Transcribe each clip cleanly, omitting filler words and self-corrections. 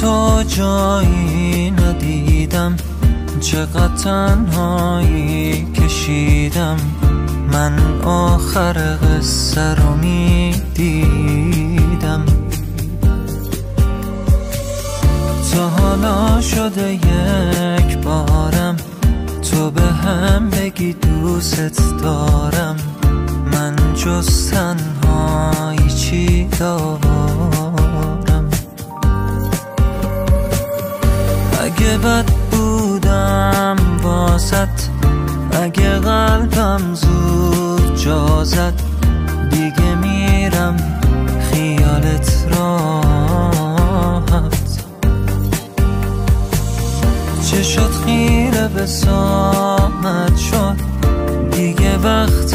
تو جایی ندیدم، چقدر تنهایی کشیدم. من آخر قصه رو میدیدم. تا حالا شده یک بارم تو به هم بگی دوست دارم. من جز تنهایی چی دارم؟ اگه بد بودم واسط، اگه قلبم زود جا زد، دیگه میرم خیالت راحت. چشات خیره به ساعت شد، دیگه وقت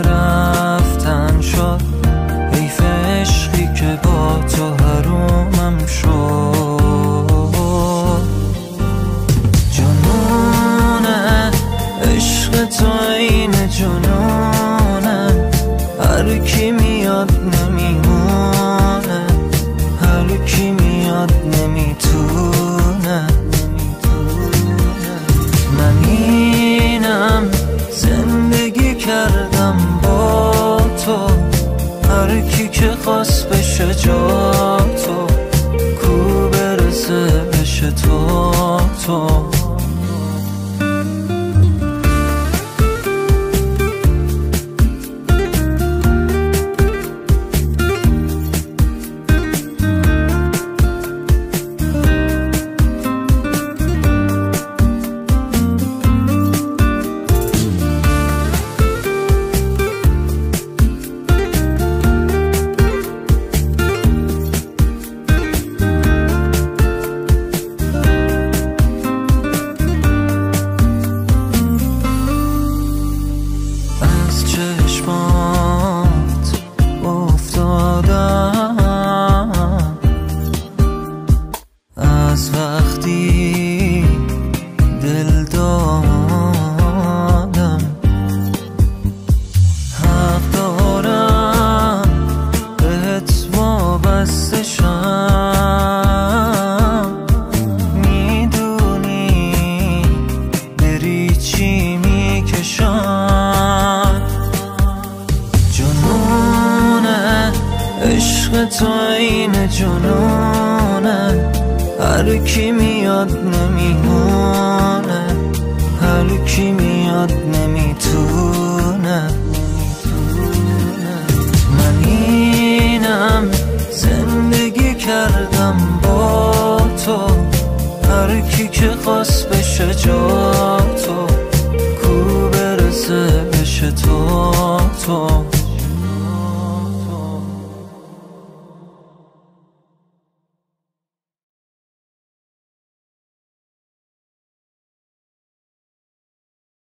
رفتن شد. حیف عشقی که با تو حرومم شد. جنونه عشق تو این جنونه، هر کی میاد نمیمونه، هر کی میاد نمیتونه. من اینم زندگی کردم با تو، هر کی که خواست بشه جا تو، کو برسه بشه تو. از وقتی دل دادم، حق دارم بهت وابسته شم. میدونی بری چی میکشم. جنونه عشق تو این جنونه، هر کی میاد نمیمونه، هر کی میاد نمیتونه. من اینم زندگی کردم با تو، هر کی که خواست بشه جا